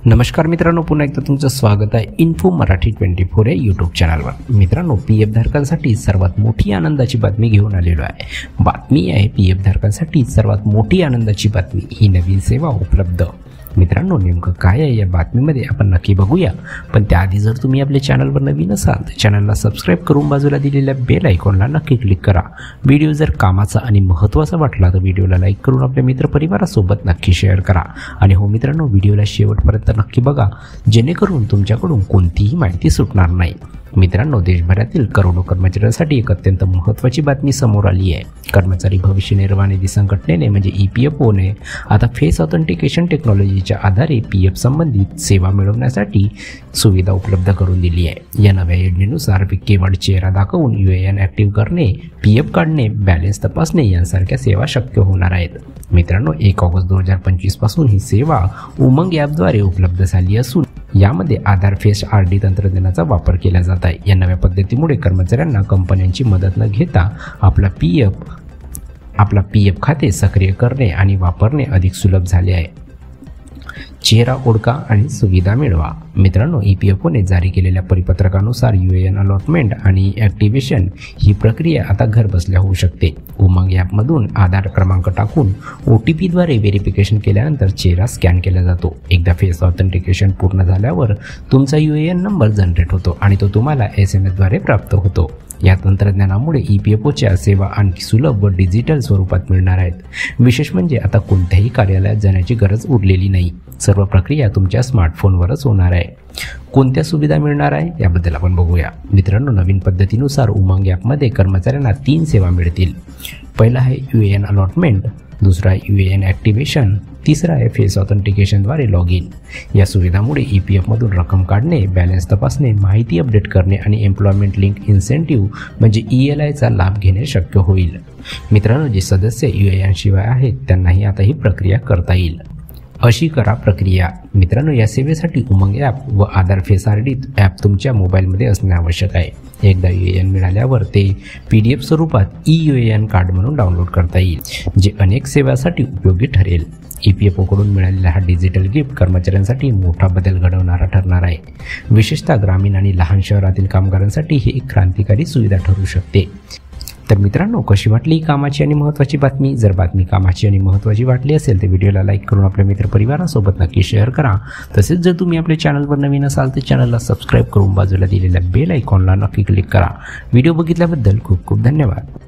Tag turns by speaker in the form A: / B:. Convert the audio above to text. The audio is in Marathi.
A: नमस्कार मित्रांनो, पुन्हा एकदा तुमचं स्वागत आहे इन्फो मराठी 24 या यूट्यूब चॅनलवर। मित्रांनो, पीएफ धारकांसाठी सर्वात मोठी आनंदाची बातमी घेऊन आलेलो आहे। बातमी आहे पीएफ धारकांसाठी सर्वात मोठी आनंदाची बातमी, ही नवीन सेवा उपलब्ध। मित्रांनो, नेमकं काय आहे या बातमीमध्ये आपण नक्की बघूया, पण त्याआधी जर तुम्ही आपल्या चॅनलवर नवीन असाल तर चॅनलला सबस्क्राइब करून बाजूला दिलेल्या बेल आयकॉनला नक्की क्लिक करा। व्हिडिओ जर कामाचा आणि महत्त्वाचा वाटला तर व्हिडिओला लाईक करून आपल्या मित्रपरिवारासोबत नक्की शेअर करा। आणि हो मित्रांनो, व्हिडिओला शेवटपर्यंत नक्की बघा, जेणेकरून तुमच्याकडून कोणतीही माहिती सुटणार नाही। मित्रांनो, देशभरातील करोडो कर्मचाऱ्यांसाठी एक अत्यंत महत्त्वाची बातमी समोर आली आहे। कर्मचारी भविष्य निर्वाह निधी संघटनेने म्हणजे EPFOने आता फेस ऑथेंटिकेशन टेक्नॉलॉजीच्या आधारे पीएफ संबंधित सेवा मिळवण्यासाठी सुविधा उपलब्ध करून दिली आहे। या नव्या योजनेनुसार केवळ चेहरा दाखवून UAN ॲक्टिव्ह करणे, पीएफ काढणे, बॅलन्स तपासणे यांसारख्या सेवा शक्य होणार आहेत। मित्रांनो, 1 ऑगस्ट 2025 पासून ही सेवा उमंग ॲपद्वारे उपलब्ध झाली असून यामध्ये आधार फेस RD तंत्रज्ञानाचा वापर केला जात आहे। या नव्या पद्धतीमुळे कर्मचाऱ्यांना कंपन्यांची मदत न घेता आपला पीएफ खाते सक्रिय करणे आणि वापरणे अधिक सुलभ झाले आहे। चेहरा ओळखा आणि सुविधा मिळवा। मित्रांनो, EPFOने जारी केलेल्या परिपत्रकानुसार UAN अलॉटमेंट आणि ॲक्टिव्हेशन ही प्रक्रिया आता घर बसल्या होऊ शकते। उमंग ॲपमधून आधार क्रमांक टाकून OTPद्वारे व्हेरिफिकेशन केल्यानंतर चेहरा स्कॅन केला जातो। एकदा फेस ऑथेंटिकेशन पूर्ण झाल्यावर तुमचा UAN नंबर जनरेट होतो आणि तो तुम्हाला SMS द्वारे प्राप्त होतो। या तंत्रज्ञानामुळे EPFOच्या सेवा आणखी सुलभ व डिजिटल स्वरूपात मिळणार आहेत। विशेष म्हणजे आता कोणत्याही कार्यालयात जाण्याची गरज उरलेली नाही, सर्व प्रक्रिया तुमच्या स्मार्टफोनवरच होणार आहे। कोणत्या सुविधा मिळणार आहे याबद्दल आपण बघूया। मित्रांनो, नवीन पद्धतीनुसार उमंग ॲपमध्ये कर्मचाऱ्यांना 3 सेवा मिळतील। पहिला आहे UAN अलॉटमेंट, दुसरा आहे UAN ॲक्टिव्हेशन, तिसरा आहे फेस ऑथेंटिकेशनद्वारे लॉग इन। या सुविधामुळे EPFमधून रक्कम काढणे, बॅलन्स तपासणे, माहिती अपडेट करणे आणि एम्प्लॉयमेंट लिंक इन्सेंटिव्ह म्हणजे ELIचा लाभ घेणे शक्य होईल। मित्रांनो, जे सदस्य UAN शिवाय आहेत त्यांनाही आता ही प्रक्रिया करता येईल। अशी करा प्रक्रिया। मित्रांनो, या सेवेसाठी उमंग ॲप व आधार फेस RD ॲप तुमच्या मोबाईलमध्ये असणे आवश्यक आहे। एकदा UAN मिळाल्यावर ते PDF स्वरूपात eUAN कार्ड म्हणून डाउनलोड करता येईल, जे अनेक सेवांसाठी उपयोगी ठरेल। EPFOकडून मिळालेला हा डिजिटल गिफ्ट कर्मचाऱ्यांसाठी मोठा बदल घडवणारा ठरणार आहे। विशेषतः ग्रामीण आणि लहान शहरातील कामगारांसाठी ही एक क्रांतिकारी सुविधा ठरू शकते। तर मित्रांनो, कशी वाटली ही कामाची आणि महत्त्वाची बातमी? जर बातमी कामाची आणि महत्त्वाची वाटली असेल तर व्हिडिओला लाईक करून आपल्या मित्रपरिवारासोबत नक्की शेअर करा। तसेच जर तुम्ही आपल्या चॅनलवर नवीन असाल तर चॅनलला सबस्क्राईब करून बाजूला दिलेल्या बेल आयकॉनला नक्की क्लिक करा। व्हिडिओ बघितल्याबद्दल खूप खूप धन्यवाद।